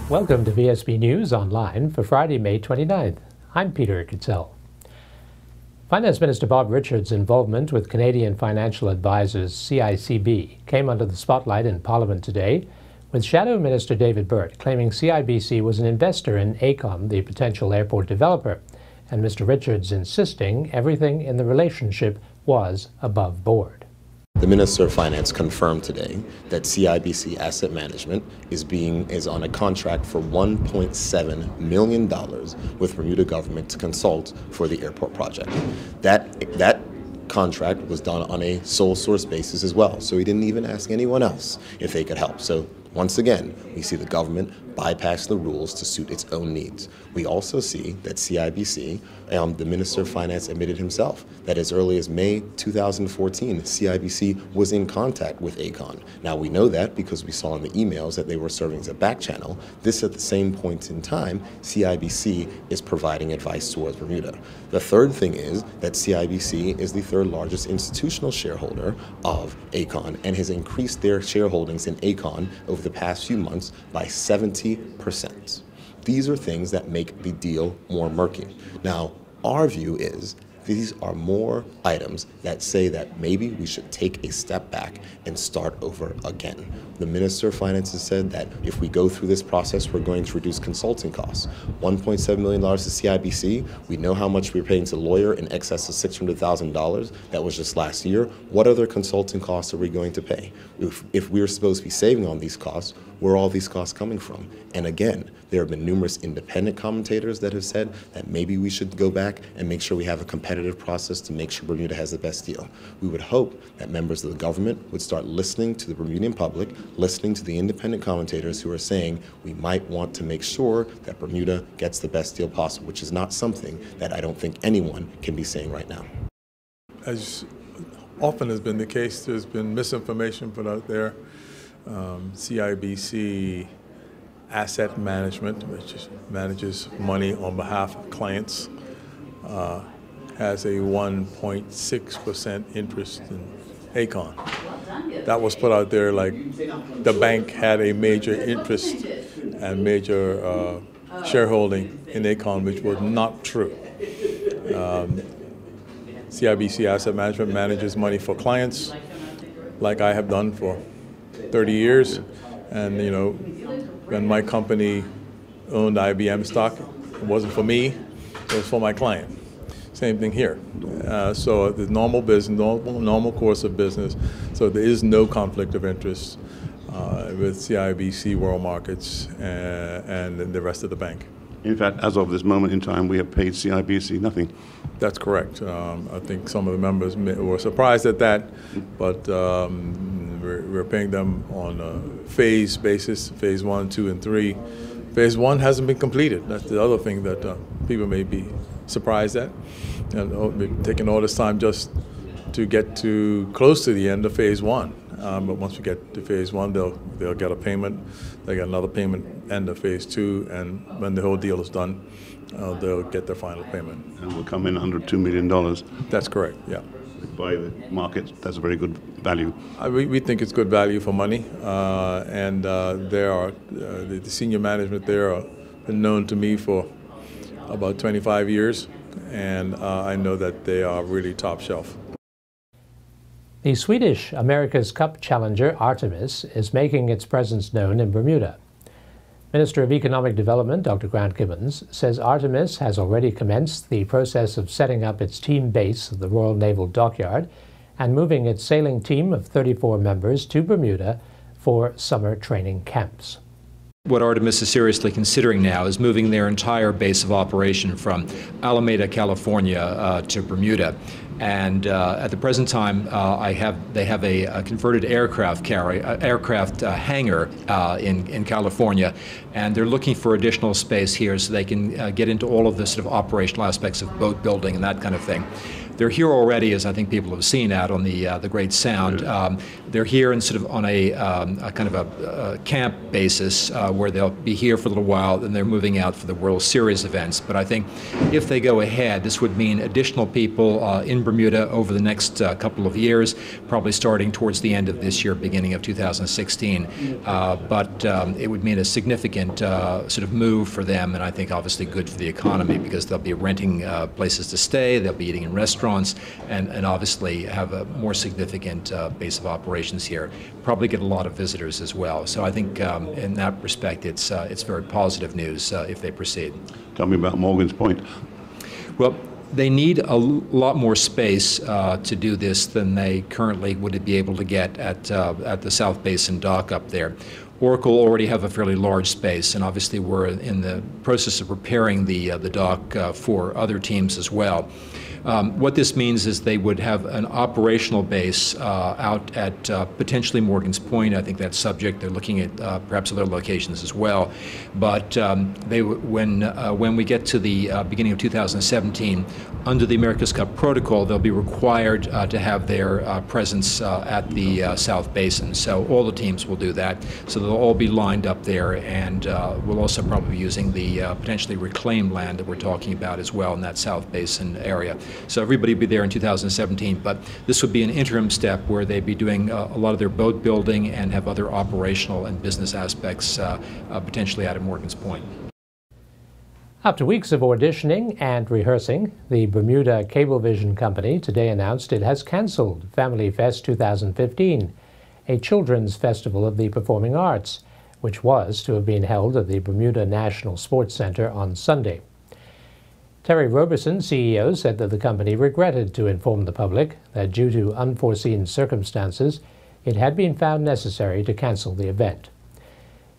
Welcome to Vsb News Online for Friday, May 29th. I'm Peter Kitzel. Finance Minister Bob Richards' involvement with Canadian financial advisors CICB came under the spotlight in Parliament today, with Shadow Minister David Burt claiming CIBC was an investor in AECOM, the potential airport developer, and Mr. Richards insisting everything in the relationship was above board. The Minister of Finance confirmed today that CIBC Asset Management is on a contract for $1.7 million with Bermuda government to consult for the airport project. That contract was done on a sole source basis as well, so he didn't even ask anyone else if they could help. So once again, we see the government bypass the rules to suit its own needs. We also see that CIBC, the Minister of Finance admitted himself that as early as May 2014, CIBC was in contact with AECOM. Now we know that because we saw in the emails that they were serving as a back channel. This at the same point in time, CIBC is providing advice towards Bermuda. The third thing is that CIBC is the third largest institutional shareholder of AECOM and has increased their shareholdings in AECOM over the past few months by 70%. These are things that make the deal more murky. Now, our view is these are more items that say that maybe we should take a step back and start over again. The Minister of Finance has said that if we go through this process, we're going to reduce consulting costs. $1.7 million to CIBC. We know how much we're paying to lawyer in excess of $600,000. That was just last year. What other consulting costs are we going to pay? If we're supposed to be saving on these costs, where are all these costs coming from? And again, there have been numerous independent commentators that have said that maybe we should go back and make sure we have a competitive process to make sure Bermuda has the best deal. We would hope that members of the government would start listening to the Bermudian public, listening to the independent commentators who are saying we might want to make sure that Bermuda gets the best deal possible, which is not something that I don't think anyone can be saying right now. As often has been the case, there's been misinformation put out there. CIBC Asset Management, which manages money on behalf of clients, has a 1.6% interest in AECOM. That was put out there like the bank had a major interest and major shareholding in AECOM, which was not true. CIBC Asset Management manages money for clients, like I have done for 30 years, and you know, when my company owned IBM stock, it wasn't for me, it was for my client. Same thing here. So the normal business, normal course of business, so there is no conflict of interest with CIBC World Markets and the rest of the bank. In fact, as of this moment in time, we have paid CIBC nothing. That's correct. I think some of the members were surprised at that, but we're paying them on a phase basis, phase 1, 2, and 3. Phase 1 hasn't been completed. That's the other thing that people may be surprised at. And taking all this time just to get to close to the end of phase 1. But once we get to phase 1, they'll get a payment. They get another payment end of phase 2, and when the whole deal is done, they'll get their final payment. And will come in under $2 million. That's correct. Yeah. By the market, that's a very good value. We think it's good value for money, and there are the senior management there are been known to me for about 25 years, and I know that they are really top shelf. The Swedish America's Cup challenger Artemis is making its presence known in Bermuda. Minister of Economic Development Dr. Grant Gibbons says Artemis has already commenced the process of setting up its team base at the Royal Naval Dockyard and moving its sailing team of 34 members to Bermuda for summer training camps. What Artemis is seriously considering now is moving their entire base of operation from Alameda, California to Bermuda. And at the present time, they have a converted aircraft hangar in California, and they're looking for additional space here so they can get into all of the sort of operational aspects of boat building and that kind of thing. They're here already, as I think people have seen out on the Great Sound. They're here in sort of on a kind of a camp basis where they'll be here for a little while, then they're moving out for the World Series events. But I think if they go ahead, this would mean additional people in Bermuda over the next couple of years, probably starting towards the end of this year, beginning of 2016. But it would mean a significant sort of move for them, and I think obviously good for the economy, because they'll be renting places to stay, they'll be eating in restaurants, and obviously have a more significant base of operations here. Probably get a lot of visitors as well. So I think in that respect, it's very positive news if they proceed. Tell me about Morgan's Point. Well, they need a lot more space to do this than they currently would be able to get at the South Basin dock up there. Oracle already have a fairly large space, and obviously we're in the process of preparing the dock for other teams as well. What this means is they would have an operational base out at potentially Morgan's Point. I think that's subject. They're looking at perhaps other locations as well. But when we get to the beginning of 2017, under the America's Cup protocol, they'll be required to have their presence at the South Basin. So all the teams will do that. So they'll all be lined up there, and we'll also probably be using the potentially reclaimed land that we're talking about as well in that South Basin area. So everybody will be there in 2017, but this would be an interim step where they'd be doing a lot of their boat building and have other operational and business aspects potentially out at Morgan's Point. After weeks of auditioning and rehearsing, the Bermuda Cablevision Company today announced it has canceled Family Fest 2015, a children's festival of the performing arts, which was to have been held at the Bermuda National Sports Center on Sunday. Terry Roberson, CEO, said that the company regretted to inform the public that due to unforeseen circumstances, it had been found necessary to cancel the event.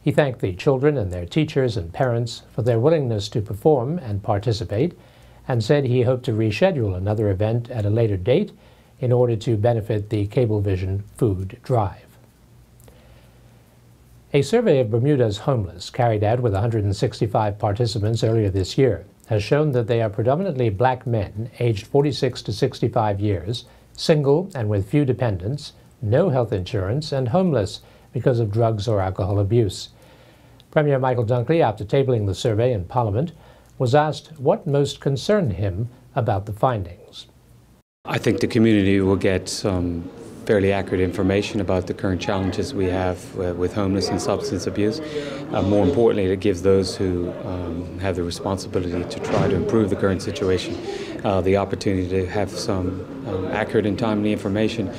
He thanked the children and their teachers and parents for their willingness to perform and participate, and said he hoped to reschedule another event at a later date in order to benefit the Cablevision food drive. A survey of Bermuda's homeless, carried out with 165 participants earlier this year, has shown that they are predominantly black men aged 46 to 65 years, single and with few dependents, no health insurance, and homeless because of drugs or alcohol abuse. Premier Michael Dunkley, after tabling the survey in Parliament, was asked what most concerned him about the findings. I think the community will get some fairly accurate information about the current challenges we have with homeless and substance abuse. More importantly, it gives those who have the responsibility to try to improve the current situation the opportunity to have some accurate and timely information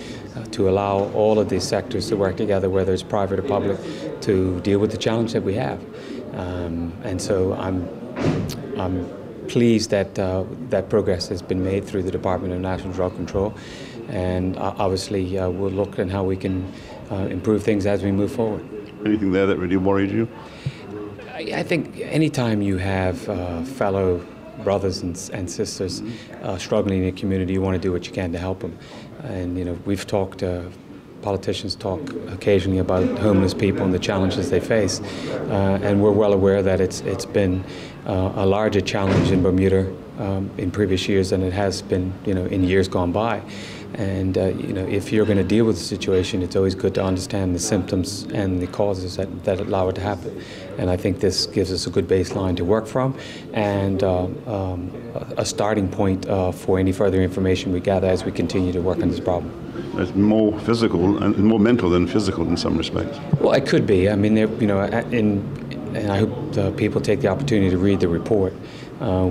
to allow all of these sectors to work together, whether it's private or public, to deal with the challenge that we have. And so I'm pleased that that progress has been made through the Department of National Drug Control, and obviously we'll look at how we can improve things as we move forward. Anything there that really worried you? I think anytime you have fellow brothers and sisters struggling in the community, you want to do what you can to help them. And you know, we've talked, politicians talk occasionally about homeless people and the challenges they face, and we're well aware that it's been a larger challenge in Bermuda in previous years than it has been, you know, in years gone by. And you know, if you're going to deal with the situation, it's always good to understand the symptoms and the causes that allow it to happen. And I think this gives us a good baseline to work from, and a starting point for any further information we gather as we continue to work on this problem. It's more physical and more mental than physical in some respects. Well, it could be. I mean, you know, and I hope people take the opportunity to read the report,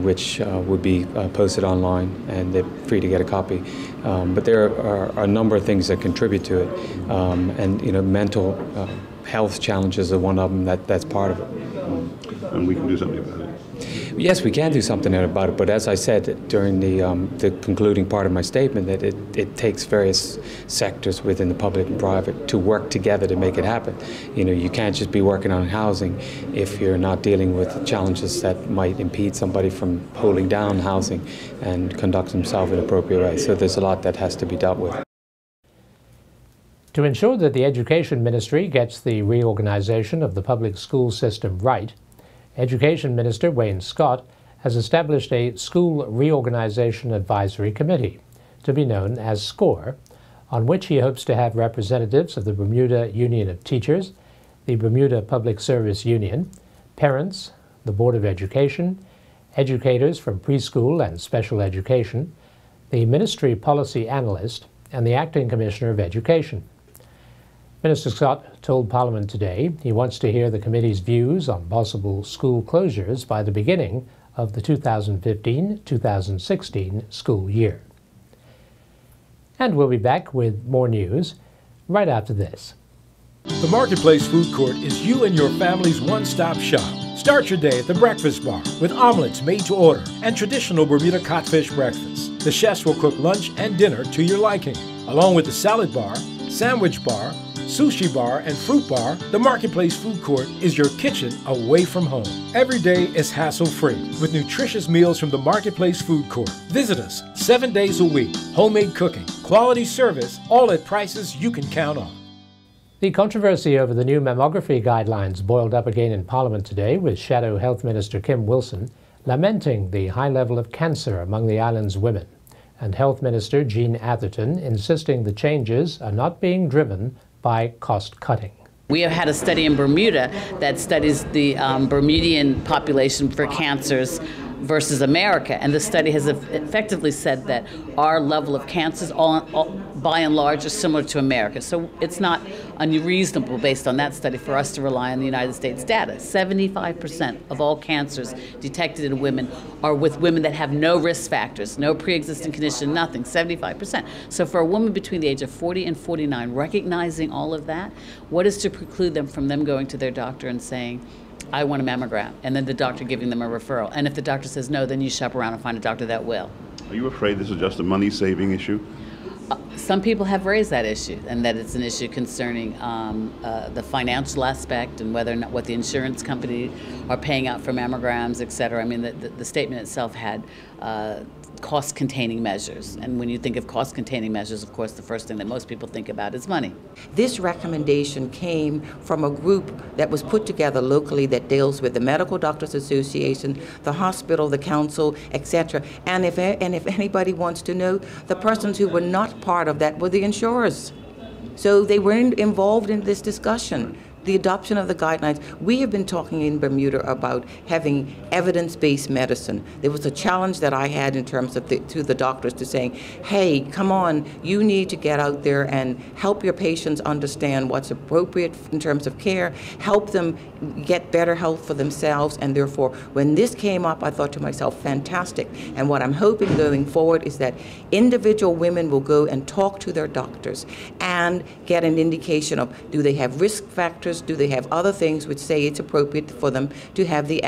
which would be posted online, and they're free to get a copy. But there are a number of things that contribute to it, and you know, mental health challenges are one of them. That's part of it. And we can do something about it. Yes, we can do something about it, but as I said during the concluding part of my statement, that it takes various sectors within the public and private to work together to make it happen. You know, you can't just be working on housing if you're not dealing with challenges that might impede somebody from holding down housing and conduct themselves in an appropriate way. So there's a lot that has to be dealt with. To ensure that the Education Ministry gets the reorganization of the public school system right, Education Minister Wayne Scott has established a School Reorganization Advisory Committee. to be known as SCORE, on which he hopes to have representatives of the Bermuda Union of Teachers, the Bermuda Public Service Union, parents, the Board of Education, educators from preschool and special education, the Ministry Policy Analyst, and the Acting Commissioner of Education. Minister Scott told Parliament today he wants to hear the committee's views on possible school closures by the beginning of the 2015-2016 school year. And we'll be back with more news right after this. The Marketplace Food Court is you and your family's one-stop shop. Start your day at the Breakfast Bar with omelets made to order and traditional Bermuda codfish breakfast. The chefs will cook lunch and dinner to your liking. Along with the salad bar, sandwich bar, sushi bar, and fruit bar, the Marketplace Food Court is your kitchen away from home. Every day is hassle-free with nutritious meals from the Marketplace Food Court. Visit us 7 days a week. Homemade cooking, quality service, all at prices you can count on. The controversy over the new mammography guidelines boiled up again in Parliament today, with Shadow Health Minister Kim Wilson lamenting the high level of cancer among the island's women, and Health Minister Jean Atherton insisting the changes are not being driven by cost cutting. We have had a study in Bermuda that studies the Bermudian population for cancers versus America, and the study has effectively said that our level of cancers, by and large, are similar to America. So it's not unreasonable, based on that study, for us to rely on the United States data. 75% of all cancers detected in women are with women that have no risk factors, no pre-existing condition, nothing, 75%. So for a woman between the age of 40 and 49, recognizing all of that, what is to preclude them from them going to their doctor and saying, I want a mammogram, and then the doctor giving them a referral? And if the doctor says no, then you shop around and find a doctor that will. Are you afraid this is just a money-saving issue? Some people have raised that issue, and that it's an issue concerning the financial aspect and whether or not what the insurance company are paying out for mammograms, et cetera. I mean, the statement itself had cost-containing measures. And when you think of cost-containing measures, of course, the first thing that most people think about is money. This recommendation came from a group that was put together locally that deals with the Medical Doctors Association, the hospital, the council, etc. And if anybody wants to know, the persons who were not part of that were the insurers. So they weren't involved in this discussion. The adoption of the guidelines. We have been talking in Bermuda about having evidence-based medicine. There was a challenge that I had in terms of to the doctors to saying, hey, come on, you need to get out there and help your patients understand what's appropriate in terms of care, help them get better health for themselves, and therefore, when this came up, I thought to myself, fantastic. And what I'm hoping going forward is that individual women will go and talk to their doctors and get an indication of, do they have risk factors? Do they have other things which say it's appropriate for them to have the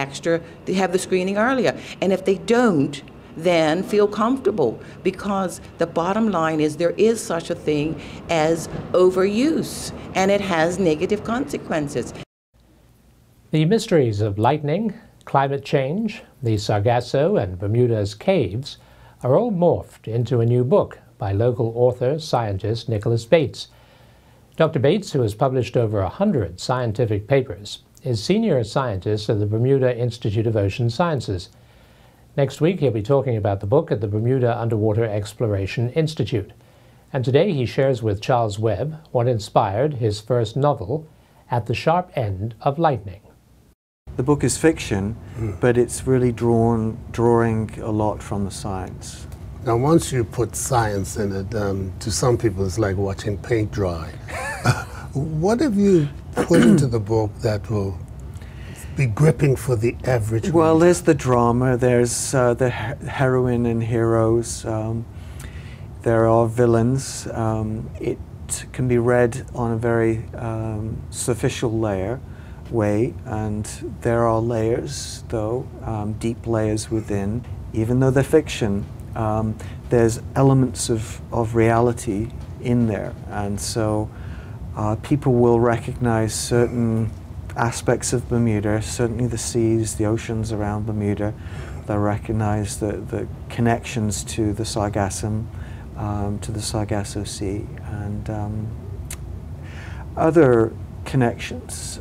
screening earlier? And if they don't, then feel comfortable, because the bottom line is there is such a thing as overuse, and it has negative consequences. The mysteries of lightning, climate change, the Sargasso and Bermuda's caves are all morphed into a new book by local author, scientist Nicholas Bates. Dr. Bates, who has published over 100 scientific papers, is senior scientist at the Bermuda Institute of Ocean Sciences. Next week, he'll be talking about the book at the Bermuda Underwater Exploration Institute. And today he shares with Charles Webb what inspired his first novel, At the Sharp End of Lightning. The book is fiction, but it's really drawing a lot from the science. Now, once you put science in it, to some people it's like watching paint dry. What have you put into the book that will be gripping for the average reader? Well, there's the drama, there's the heroine and heroes, there are villains. It can be read on a very superficial way, and there are layers, though, deep layers within. Even though they're fiction, there's elements of reality in there, and so people will recognize certain aspects of Bermuda, certainly the seas, the oceans around Bermuda. They'll recognize the connections to the Sargassum, to the Sargasso Sea, and other connections.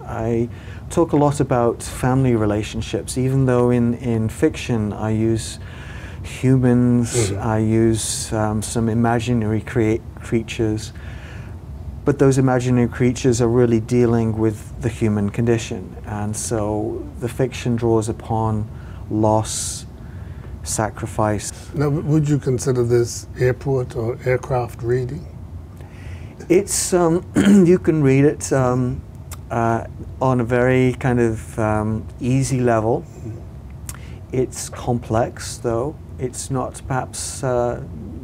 I talk a lot about family relationships, even though in fiction I use humans, I use some imaginary creatures, but those imaginary creatures are really dealing with the human condition. And so the fiction draws upon loss, sacrifice. Now, would you consider this airport or aircraft reading? It's, you can read it on a very kind of easy level. It's complex, though. It's not perhaps,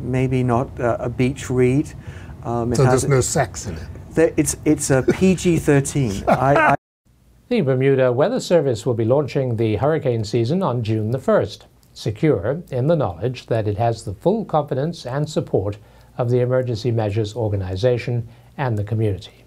maybe not a beach read. So there's no sex in it? It's a PG-13. The Bermuda Weather Service will be launching the hurricane season on June the 1st, secure in the knowledge that it has the full confidence and support of the Emergency Measures Organization and the community.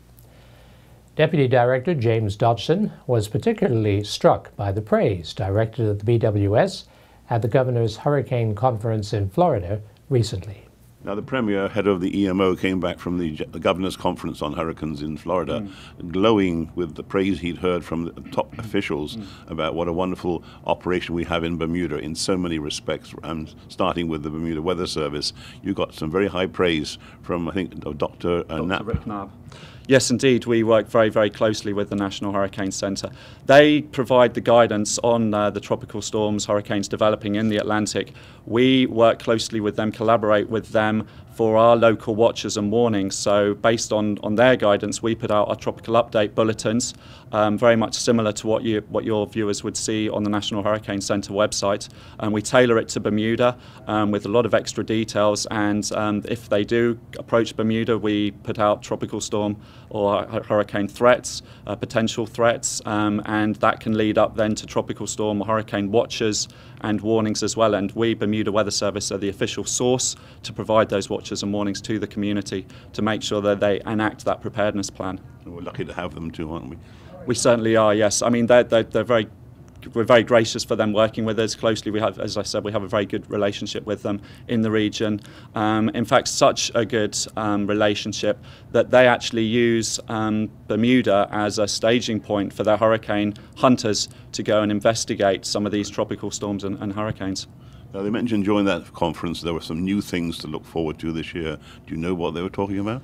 Deputy Director James Dodgson was particularly struck by the praise directed at the BWS at the Governor's Hurricane Conference in Florida recently. Now, the Premier, head of the EMO, came back from the Governor's Conference on Hurricanes in Florida, glowing with the praise he'd heard from the top officials about what a wonderful operation we have in Bermuda in so many respects, and starting with the Bermuda Weather Service. You got some very high praise from, I think, Dr. Rick Knapp. Yes, indeed. We work very, very closely with the National Hurricane Centre. They provide the guidance on the tropical storms, hurricanes developing in the Atlantic. We work closely with them, collaborate with them for our local watches and warnings. So based on their guidance, we put out our tropical update bulletins, very much similar to what your viewers would see on the National Hurricane Centre website. And we tailor it to Bermuda with a lot of extra details. And if they do approach Bermuda, we put out tropical storm or hurricane threats, potential threats, and that can lead up then to tropical storm or hurricane watches and warnings as well. And we, Bermuda Weather Service, are the official source to provide those watches and warnings to the community to make sure that they enact that preparedness plan. We're lucky to have them too, aren't we? We certainly are, yes. I mean, we're very gracious for them working with us closely. We have, as I said, we have a very good relationship with them in the region. In fact, such a good relationship that they actually use Bermuda as a staging point for their hurricane hunters to go and investigate some of these tropical storms and hurricanes. Now, they mentioned during that conference there were some new things to look forward to this year. Do you know what they were talking about?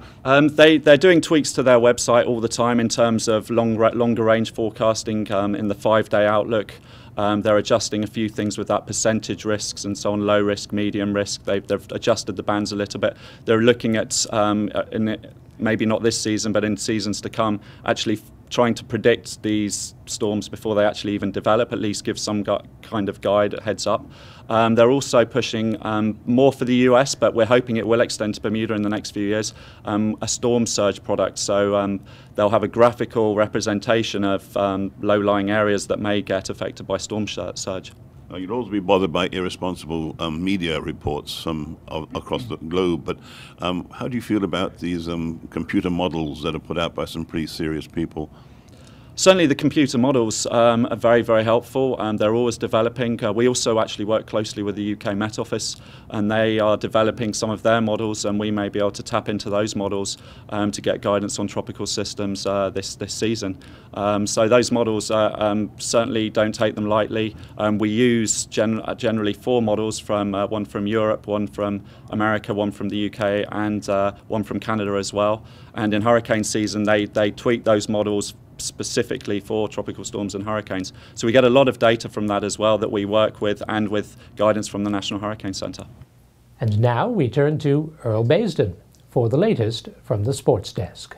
They're doing tweaks to their website all the time in terms of longer range forecasting in the 5-day outlook. They're adjusting a few things with that percentage risks and so on, low risk, medium risk. They've adjusted the bands a little bit. They're looking at, maybe not this season, but in seasons to come, actually trying to predict these storms before they actually even develop, at least give some kind of guide, heads up. They're also pushing more for the US, but we're hoping it will extend to Bermuda in the next few years, a storm surge product. So they'll have a graphical representation of low-lying areas that may get affected by storm surge. You'd always be bothered by irresponsible media reports across the globe, but how do you feel about these computer models that are put out by some pretty serious people? Certainly the computer models are very, very helpful, and they're always developing. We also actually work closely with the UK Met Office, and they are developing some of their models, and we may be able to tap into those models to get guidance on tropical systems this season. So those models certainly don't take them lightly. We use generally 4 models, one from Europe, one from America, one from the UK, and one from Canada as well. And in hurricane season, they tweak those models specifically for tropical storms and hurricanes. So we get a lot of data from that as well that we work with, and with guidance from the National Hurricane Centre. And now we turn to Earl Baisden for the latest from the sports desk.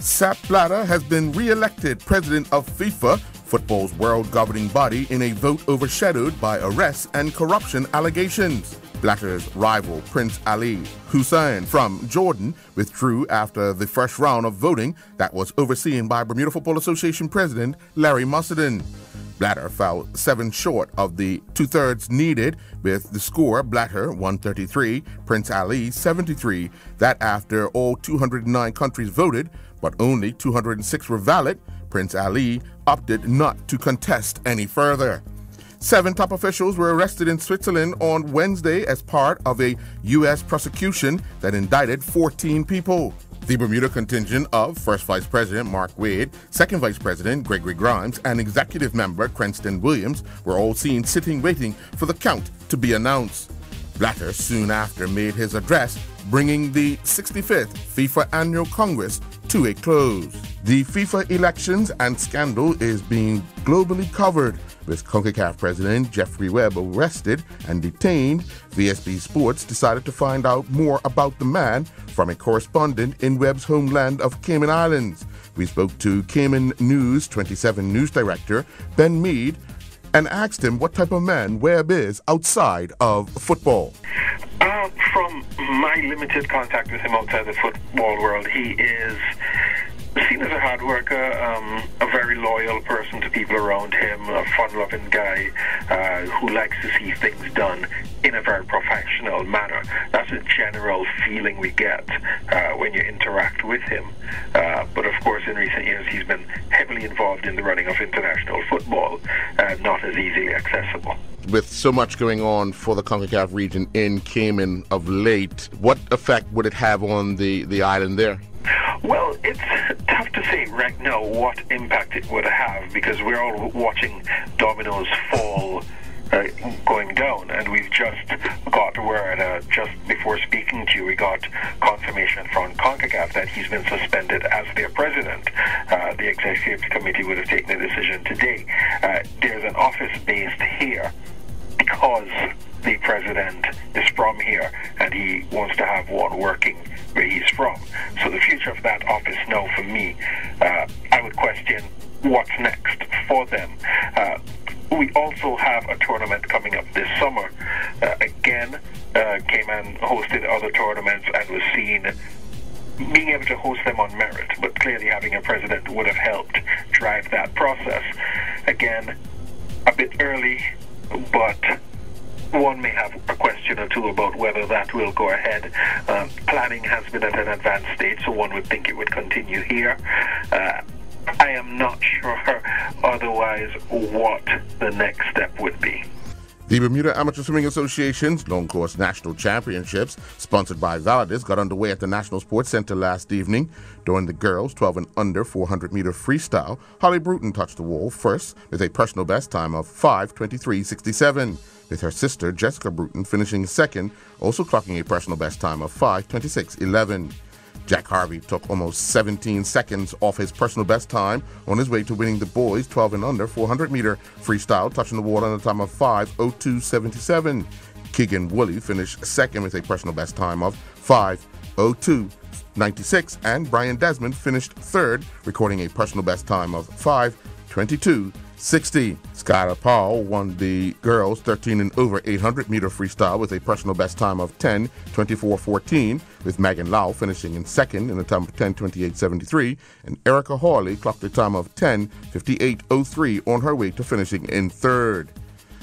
Sepp Blatter has been re-elected president of FIFA, football's world governing body, in a vote overshadowed by arrests and corruption allegations. Blatter's rival, Prince Ali Hussein from Jordan, withdrew after the first round of voting that was overseen by Bermuda Football Association President Larry Musselden. Blatter fell 7 short of the 2/3 needed, with the score Blatter 133, Prince Ali 73. That after all 209 countries voted, but only 206 were valid, Prince Ali opted not to contest any further. 7 top officials were arrested in Switzerland on Wednesday as part of a U.S. prosecution that indicted 14 people. The Bermuda contingent of First Vice President Mark Wade, Second Vice President Gregory Grimes, and Executive Member Cranston Williams were all seen sitting waiting for the count to be announced. Blatter soon after made his address, bringing the 65th FIFA Annual Congress to a close. The FIFA elections and scandal is being globally covered, with CONCACAF President Jeffrey Webb arrested and detained. Vsb Sports decided to find out more about the man from a correspondent in Webb's homeland of Cayman Islands. We spoke to Cayman News 27 News Director Ben Mead and asked him what type of man Webb is outside of football. From my limited contact with him outside the football world, he is seen as a hard worker, a very loyal person to people around him, a fun-loving guy who likes to see things done in a very professional manner. That's a general feeling we get when you interact with him. But of course, in recent years, he's been heavily involved in the running of international football, not as easily accessible. With so much going on for the CONCACAF region in Cayman of late, what effect would it have on the island there? Well, it's tough to say right now what impact it would have, because we're all watching dominoes fall going down, and we've just got word, just before speaking to you, we got confirmation from CONCACAF that he's been suspended as their president. The executive committee would have taken a decision today. There's an office based here because the president is from here and he wants to have one working where he's from. So the future of that office now, for me, I would question what's next for them. We also have a tournament coming up this summer. Again, Cayman hosted other tournaments and was seen being able to host them on merit, but clearly having a president would have helped drive that process. Again, a bit early, but one may have a question or two about whether that will go ahead. Planning has been at an advanced stage, so one would think it would continue here. I am not sure otherwise what the next step would be. The Bermuda Amateur Swimming Association's Long Course National Championships, sponsored by Validus, got underway at the National Sports Center last evening. During the girls' 12 and under 400-meter freestyle, Holly Bruton touched the wall first with a personal best time of 5:23.67, with her sister Jessica Bruton finishing second, also clocking a personal best time of 5:26.11. Jack Harvey took almost 17 seconds off his personal best time on his way to winning the boys' 12 and under 400-meter freestyle, touching the wall in a time of 5:02.77. Keegan Woolley finished second with a personal best time of 5:02.96, and Brian Desmond finished third, recording a personal best time of 5:22.60. Skylar Powell won the girls' 13 and over 800-meter freestyle with a personal best time of 10:24.14, with Megan Lau finishing in second in a time of 10:28.73, and Erica Hawley clocked a time of 10:58.03 on her way to finishing in third.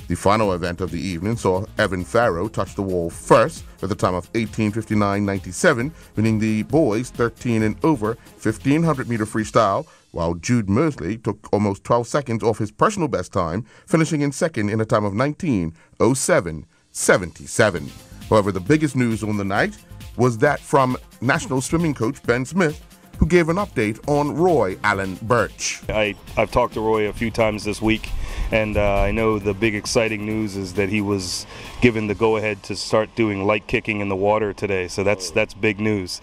The final event of the evening saw Evan Farrow touch the wall first with a time of 18:59.97, winning the boys' 13 and over 1500-meter freestyle, while Jude Mosley took almost 12 seconds off his personal best time, finishing in second in a time of 19:07.77. However, the biggest news on the night was that from national swimming coach Ben Smith, who gave an update on Roy Allen Birch. I've talked to Roy a few times this week, and I know the big exciting news is that he was given the go-ahead to start doing light kicking in the water today, so that's big news.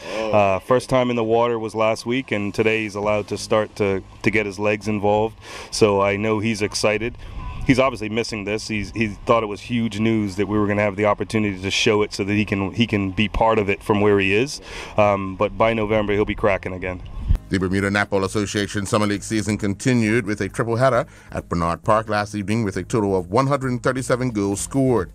First time in the water was last week, and today he's allowed to start to get his legs involved, so I know he's excited. He's obviously missing this. He thought it was huge news that we were going to have the opportunity to show it so that he can be part of it from where he is. But by November, he'll be cracking again. The Bermuda Netball Association Summer League season continued with a triple header at Bernard Park last evening with a total of 137 goals scored.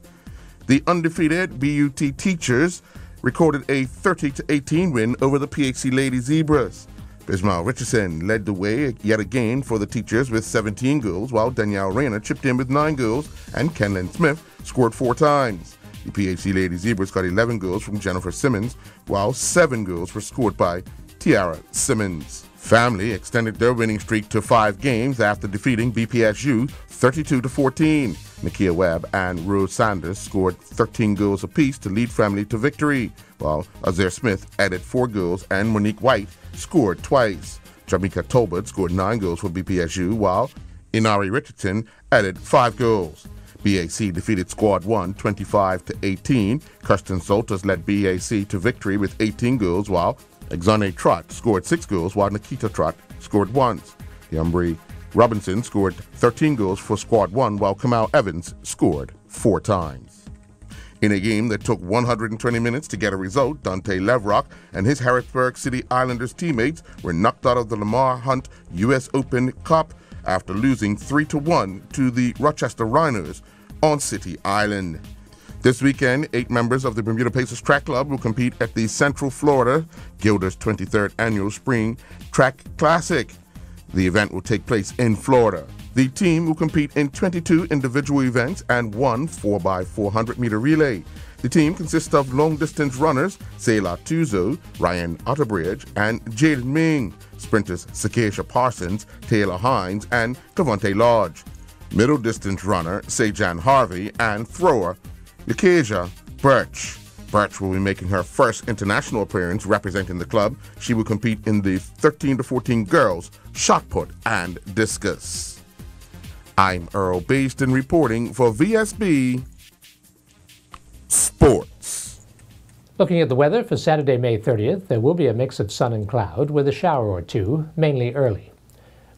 The undefeated BUT Teachers recorded a 30-18 win over the PHC Lady Zebras. Bismarck Richardson led the way yet again for the Teachers with 17 goals, while Danielle Rayner chipped in with 9 goals, and Kenlyn Smith scored 4 times. The PHC Lady Zebras got 11 goals from Jennifer Simmons, while 7 goals were scored by Tiara Simmons. Family extended their winning streak to 5 games after defeating BPSU 32-14. Nakia Webb and Rose Sanders scored 13 goals apiece to lead Family to victory, while Azir Smith added 4 goals and Monique White scored twice. Jamaica Tolbert scored 9 goals for BPSU, while Inari Richardson added 5 goals. BAC defeated Squad 1 25-18. Kirsten Solters led BAC to victory with 18 goals, while Exone Trott scored 6 goals, while Nikita Trott scored once. Yambri Robinson scored 13 goals for Squad 1, while Kamal Evans scored 4 times. In a game that took 120 minutes to get a result, Dante Levrock and his Harrisburg City Islanders teammates were knocked out of the Lamar Hunt U.S. Open Cup after losing 3-1 to the Rochester Rhinos on City Island. This weekend, 8 members of the Bermuda Pacers Track Club will compete at the Central Florida Gilda's 23rd Annual Spring Track Classic. The event will take place in Florida. The team will compete in 22 individual events and 1 4x400-meter relay. The team consists of long-distance runners Selah Tuzo, Ryan Otterbridge, and Jaden Ming, sprinters Sakesha Parsons, Taylor Hines, and Cavante Lodge, middle-distance runner Sejan Harvey, and thrower Nikasia Birch. Birch will be making her first international appearance representing the club. She will compete in the 13-14 girls, shot put, and discus. I'm Earl Baston reporting for VSB Sports. Looking at the weather for Saturday, May 30th, there will be a mix of sun and cloud with a shower or two, mainly early.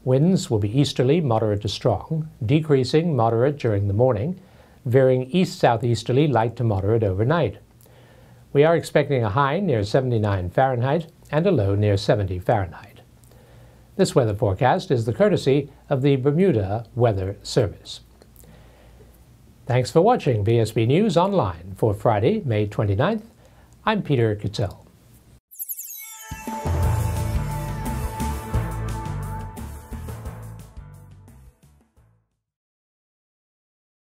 Winds will be easterly, moderate to strong, decreasing moderate during the morning, veering east-southeasterly, light to moderate overnight. We are expecting a high near 79 Fahrenheit and a low near 70 Fahrenheit. This weather forecast is the courtesy of the Bermuda Weather Service. Thanks for watching VSB News Online for Friday, May 29th. I'm Peter Kitzel.